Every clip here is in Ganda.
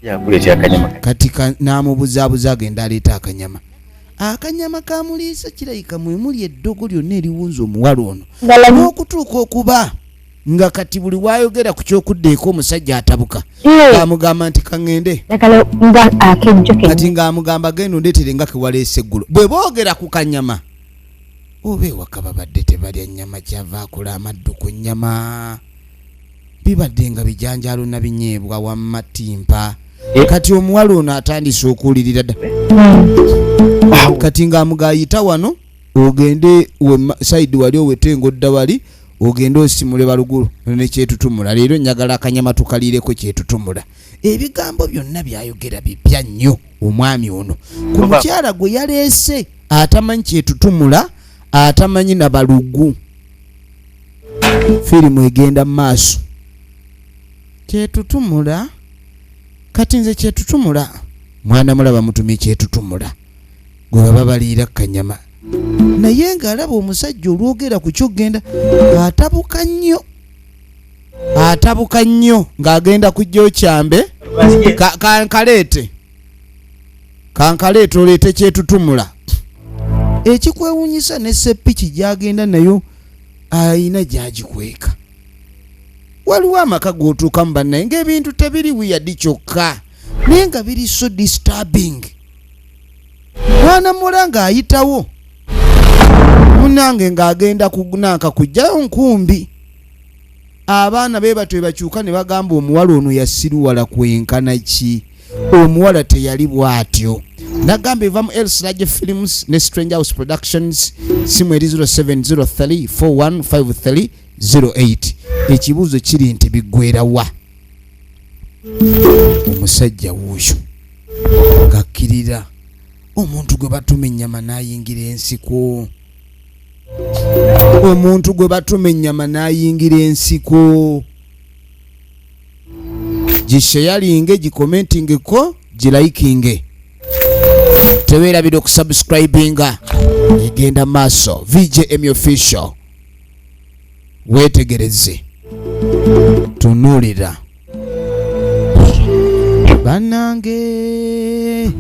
yakuleetera akanyama kati n'amubuzaabuza agenda aleeta akanyama. Akanyama kamuliisa kirayika mwe muli eddogo lyonna eriwunza omuwala ono n'okutuuka okuba nga kati buli wayogera ku kyokuddeeko omusajja atabuka ng'amugamba nti kaŋŋende kati ng'amugamba genda ondeetere nga kewaleese eggulo. Bwe boogera ku kanyama oba ewaka babadde tebalya nnyama kyava akola amaddu ku nnyama bibadde nga bijanjaalo na binyeebwa wamma ttimpa. Kati omuwala ono atandise okuwulirira dda kati ng'amugayita wano ogende sayidi wali owetenga odda wali ogende osimule balugulu nekyetutumula. Leero njagala akanyama tukaliireko kyetutumula. Ebigambo byonna byayogera bipya nnyo omwami ono ku mukyala gwe yaleese atamanyi kyetutumula atamanyi na balugu. Firimu egenda mu maaso. Kyetutumula kati nze kyetutumula mwana mulaba mutumye kyetutumula gwe baba baliira kanyama naye ng'alaba omusajja olwogera ku kyogenda atabuka nnyo ng'agenda kujja okyambe kankaleete oleete kyetutumula. Ekikwewuunyisa ne seppiki gy'agenda nayo ayina gy'agikweka. Waliwo amaka g'otuukamu bannaye ng'ebintu tebiri wiyadi kyokka naye nga biri so disturbing. Mwana muwala ng'ayitawo munange ng'agenda kunanka kujjayo nkumbi. Abaana be bato bakyuka ne bagamba omuwala ono yasiruwala kwenkana ki? Omuwala teyali bw'atyo. Nagamba eva mu El Siraj Films ne Strange House Productions. Simu eri 0703415308. Ekibuuzo kiri nti biggwera wa? Omusajja wuuyo ng'akkirira omuntu gwe batuma ennyama n'ayingira ensiko. Omuntu gwe batuma ennyama n'ayingira ensiko. Gishayalinge, gikomentingeko, gilaikinge. Teweerabira okusubscribinga. Egenda maaso. VJM Official. Weetegereze. Tunuulira. Bannange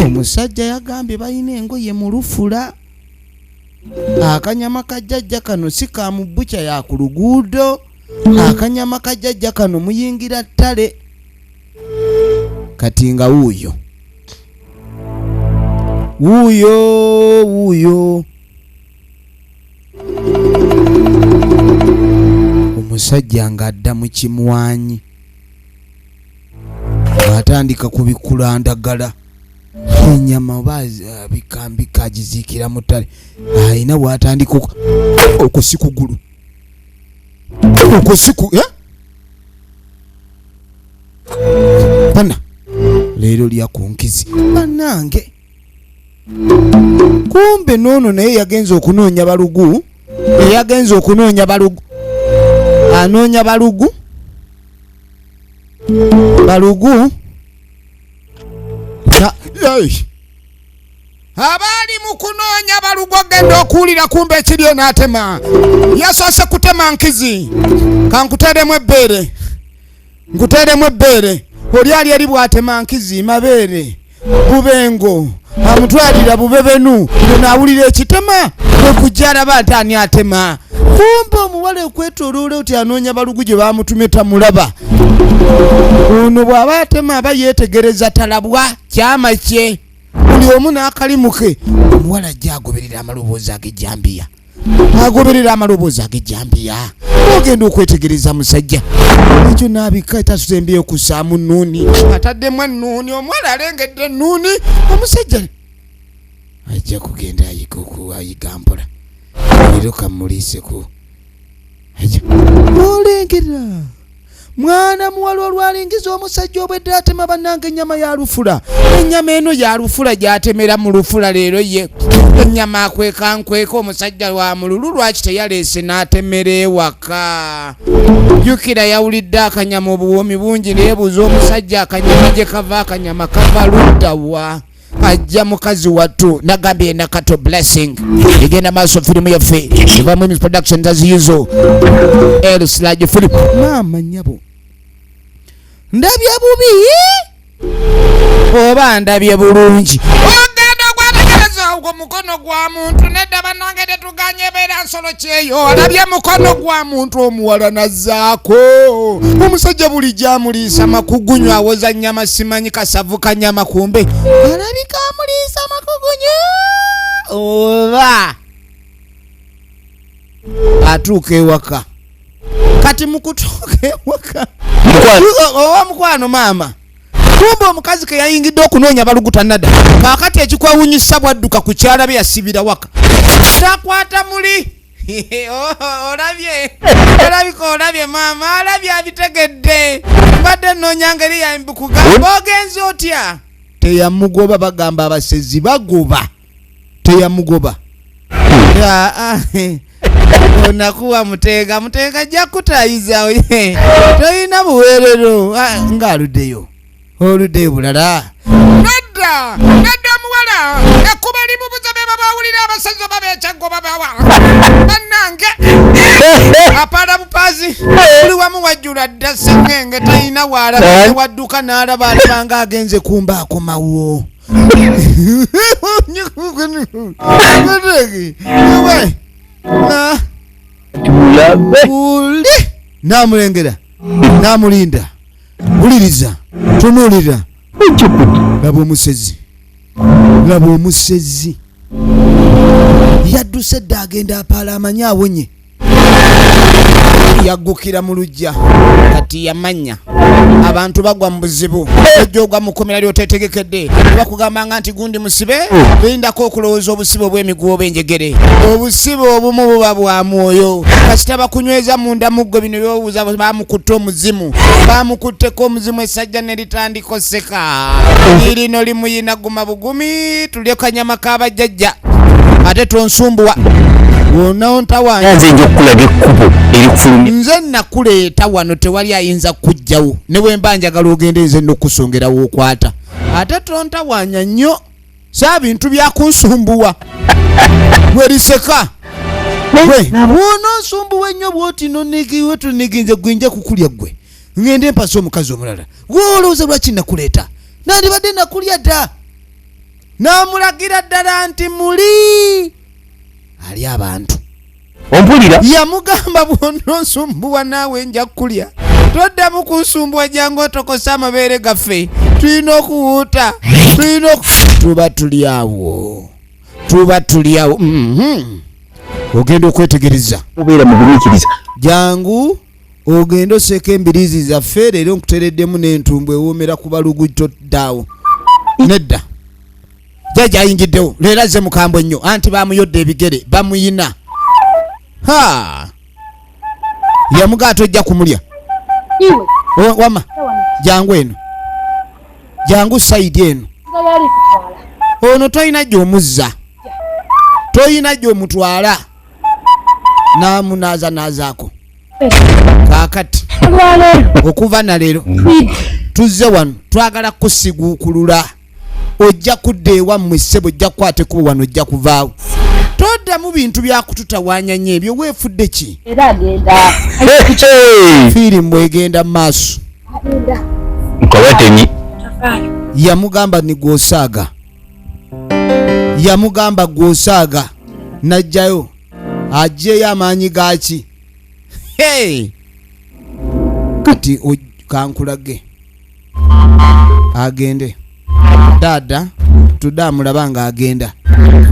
omusajja yagambye balina engoye mu lufula. Akanyama kajjajja kano si ka mu bbuca ya ku luguudo. Akanyama kajjajja kano muyingira ttale. Kati nga wuuyo omusajja ng'adda mu kimwanyi atandika kubikula ndagala ennyama oba bikambika agiziikira mu ttale ayina bw'atandika okusikugulu bana leero lya ku nkizi bannange. Kumbe noono naye yagenza okunoonya balugu. Anoonya balugu abaali mu kunoonya balugu ogenda okuwulira kumbe ekiryo n'atema. Yasoose kutema nkizi. Kankuteeremu ebbeere. Oli ali eri bw'atema nkizi mabeere bubengo amutwalira bubebenu n'awulira ekitema okujja alaba nti ani atema. Kumbe omuwala okwetooloola oti anoonya balugu gye baamutumye tamulaba. Ono bw'aba atema aba yeetegereza talabwa kyama kye. Buli omu n'akalimuke. Omuwala ajja agoberera amaloboozi ag'ejjambiya. Ogenda okwetegereza musajja. Ekyo n'abika etasembyeyo kusaamu nnuuni. Ataddemu ennuuni. Omuwala alengedde ennuuni. Omusajja ajja kugenda ayiga mpola. Leero kamuliiseko. Olengera mwana muwala olwalingiza omusajja obwedde atema bannange ennyama ya lufula. Ennyama eno ya lufula gy'atemera mu lufula leero ye. Ennyama akweka omusajja wa mululu lwaki teyaleese n'atemera ewaka. Jjukira yawulidde akanyama obuwoomi bungi neebuuza omusajja akanyama gye kava akanyama kava ludda wa? Ajja mukazi wattu nagambye Nakato Blessing. Egenda maaso firimu yaffe eva mu Productions as usual. El Siraj Film. Maama nnyabo ndabya bubi oba ndabye bulungi ogenda gwategereza ogwo mukono gwa muntu nedda bannange tetuganye beera nsolo kyeyo olabye mukono gwa muntu omuwala nazzaako omusajja buli gyamuliisa makugunyu awoza nnyama simanyi kasavu kanyama kumbe alabika amuliisa makugunyu oba atuuka ewaka kati mukutuuka ewaka owa mukwano maama kumbe omukazi ke yayingidde okunoonya baluguta nadda kaakati ekikwewunyisa bwadduka ku kyala be yasibira waka takwata muli olabye maama alabye abitegedde mbadde nnoonya ngeri yambikugamba ogenze otya teyamugoba bagamba abasezi bagoba teyamugoba onakuwa muteega ajja kutayiza toyina buweerero ng'aluddeyo oluddeyo bulala nedda omuwala ekkuba limubuza be babawulira abasazi oba bekyaggo babawa bannange apaala bupazi buli wamu wajjula dda sengenge talina waalaba wadduka n'alaba alabanga agenze kumba akomawo uli namulengera namulinda wuliriza tunuulira laba omusezi yadduse dda agenda apaala amanyi awonye yaggukira mu lujja kati yamanya abantu bagwa mu buzibu ojja ogwa mu kkomera lyotetegekedde bakugambanga nti gundi musibe lindako okulowooza obusibe obw'emiguwa obw'enjegere obusibe obumu buba bwa mwoyo kasita bakunyweza munda muggwe bino byowuuza bamukutte omuzimu bamukutteko omuzimu essajja ne litandikoseka lirino limuyina guma bugumi tulye kanyama k'abajjajja ate tonsumbuwa nze nakuleeta wano tewali ayinza kujjawo ne bwemba njagala ogende nze nokusongerawo okwata ate tontawanya nnyo saa bintu byakunsumbuwa weriseka wonosumbuwa ennyo bwoti nonigiwe tuniginze gwinja kukulya gwe ngende mpasa omukazi omulala woolowooza lwaki nakuleeta nandibadde nakulya dda namulagira ddala nti muli ali abantu ompulira yamugamba bw'ononsumbuwa naawe nja kulya toddamu kunsumbuwa jangu otokosa amabeere gaffe tulina okuwuuta tuba tuli awo ogenda okwetegereza obeera mu bumiikiriza jangu ogenda oseka embiriizi zaffe leero nkutereddemu n'entumbu ewoomera ku baluguto ddaawo nedda jajja ayingiddewo leero azze mukambwe nnyo anti bamuyodde ebigere bamuyina yamugaa tojja kumulya wama jangu eno jangu sayidi eno ono toyina gy'omuzza toyina gy'omutwala namunaazaako kaakati okuva naleero tuzze wano twagala kusiguukulula ojja kudda ewammwe ssebo ojja kukwata ekubo wano ojja kuvaawo toddamu bintu byakututawaanya nnyo ebyo weefudde ki era agenda firimu egenda mu maaso nkobatenyi yamugamba ni gwosaaga najjayo ajjeyo amaanyi gaaki kati kankulage agende dada tudda amulaba nga agenda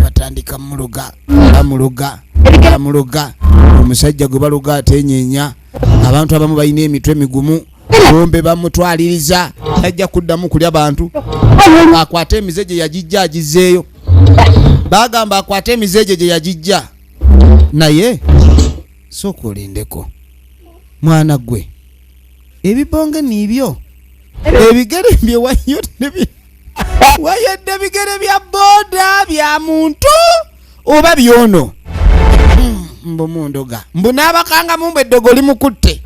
batandika bamuloga omusajja gwe baloga atenyeenya abantu abamu balina emitwe migumu bombe bamutwaliriza tajja kuddamu kulya bantu akwate emize gye yagijja agizzeeyo bagamba akwate emize gye yagijja naye sooka olindeko mwana gwe ebibonge nibyo ebigere bye wayodde bigere bya boda bya muntu oba byono mbo mundoga mbu n'abakanga mumbu eddogo limukutte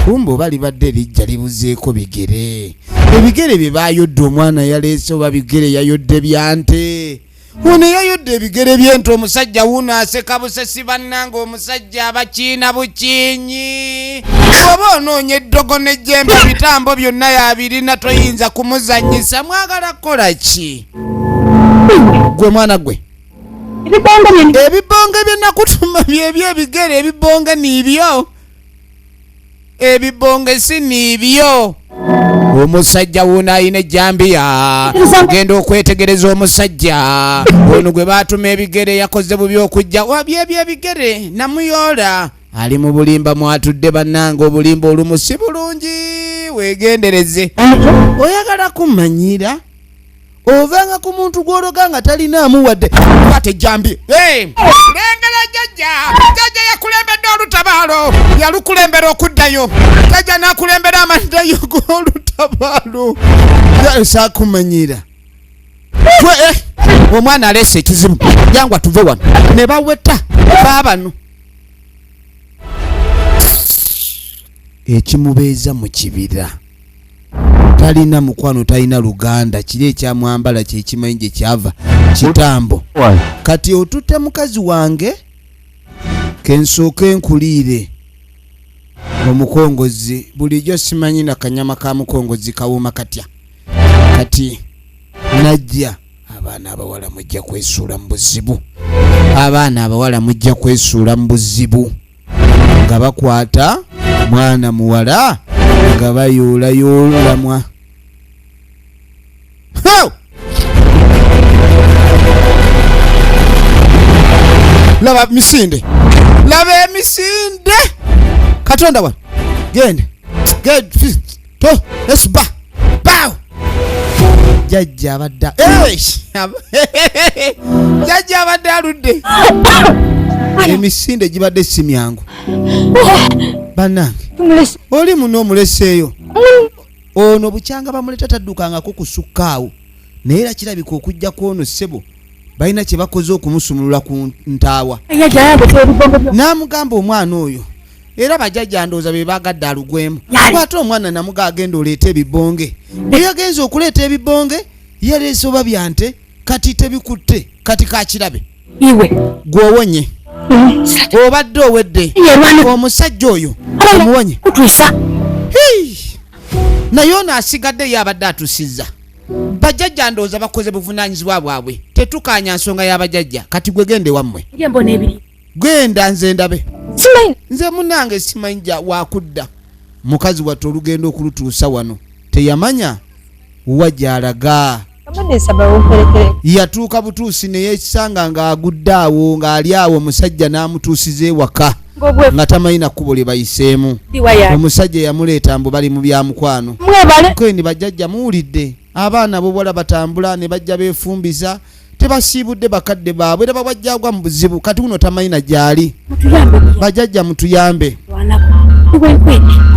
kumbe oba libadde lijja libuzeeko bigere ebigere bye bayodde omwana yaleese oba bigere yayodde byante ono yayodde ebigere by'ente omusajja wuno aseka busesi bannanga omusajja abakiina bukinyi oba onoonya eddogo n'ejjembe bitambo byonna yabirina toyinza kumuzannyisa mwagala kukola ki gwe mwana gwe ebibonge byenakutuma byebyo ebigere ebibonge niibyo ebibonge si niibyo omusajja wuno ayina ejjambiya genda okwetegereza omusajja ono gwe baatuma ebigere yakoze bubi okujja wabyebyo ebigere namuyoola ali mu bulimba mwatudde bannanga obulimba olumu si bulungi weegendereze oyagala kumanyira ovanga ku muntu gw'ologa nga talinaamu wadde kwata ejjambiya lengera jjajja yakulembedde olutabaalo yalukulembera okuddayo jjajja n'akulembera amaddayo g'olutabaalo saakumanyira omwana aleese ekizibu jangwa tuve wano ne baweta baabano ekimubeeza mu kibira talina mukwano talina luganda kiri ekyamwambala kyekimanyi gye kyava kitambo kati otutte mukazi wange kensooke nkuliire omukongozi bulijjo simanyi na kanyama ka mukongozi kawuma katya kati najja abaana abawala mujja kwesuula mu buzibu abaana abawala mujja kwesuula mu buzibu nga bakwata mwana muwala nga bayoolayoolamwa laba misinde laba emisinde katonda wano gende to esba baw jajja abadda jajja abadde aludde emisinde gibadde simyangu bannange oli muno omuleseeyo ono bukyanga bamuleta taddukangako kusukkaawo naye era kirabika okujja kwono ssebo balina kye bakoze okumusumulula ku ntaawa n'amugamba omwana oyo era bajjajja ndowooza be bagadde alugwemu ate omwana namuga agenda oleeta ebibonge eyagenza okuleeta ebibonge yaleese oba byante kati tebikutte kati kakirabe gw'owonye obadde owedde omusajja oyo omuwonye naye ono asigadde yabadde atusizza bajjajja ndowooza bakoze buvunaanyizibwa bwabwe tetukanya nsonga y'abajjajja kati gwe gende wammwe genda nze ndabe nze munange simanja wakudda mukazi wattu olugendo okulutuusa wano teyamanya wajjalaga yatuuka butuusi neyekisanga ng'agudde awo ng'ali awo omusajja n'amutuusiza ewaka nga tamanyi na kkubo lye bayiseemu omusajja yamuleeta mbu bali mu byamukwano kwendi bajjajja muwulidde abaana bobola batambula ne bajja beefumbiza tebasiibudde bakadde baabwe era babajjagwa mu buzibu kati uno tamanyi na gyali bajjajja mutuyambe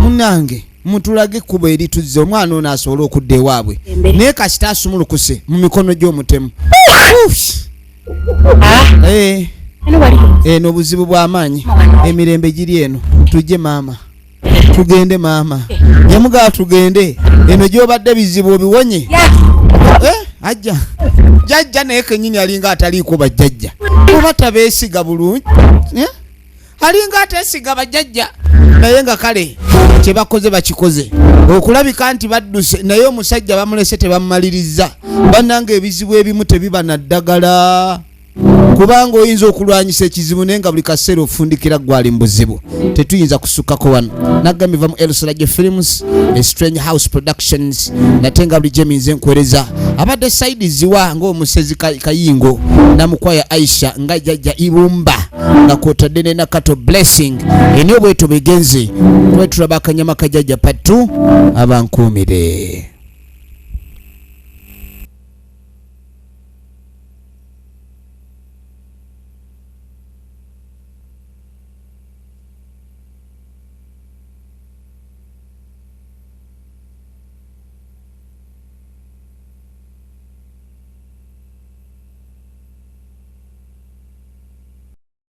munange mutulage ekkubo erituzza omwana ono asobole okudda ewaabwe naye kasita asumulukuse mu mikono gy'omutemu eno obuzibu bw'amaanyi emirembe giri eno tujje maama tugende maama yamugaba tugende eno gy'obadde bizibu obiwonye ajja jajja naye kenyini alinga ataliiko bajjajja oba tabeesiga bulungi alinga ateesiga bajjajja naye nga kale kyebakoze bakikoze okulabika nti badduse naye omusajja bamulese tebamumaliriza bannanga ebizibu ebimu tebiba na ddagala kubanga oyinza okulwanyisa ekizibu naye nga buli kaseera ofundikira gwali mu buzibu tetuyinza kusukkako wano nagambye mu Elsolage Films Strange House Productions nate nga buli gyeminze nkwereza abadde saidi ziwa ng'omusezi kayingo namukwaya Aisha nga jjajja Ibumba nga kwotadde ne Nakato Blessing eni obweto begenze twetulaba akanyama kajjajja patu abankuumire.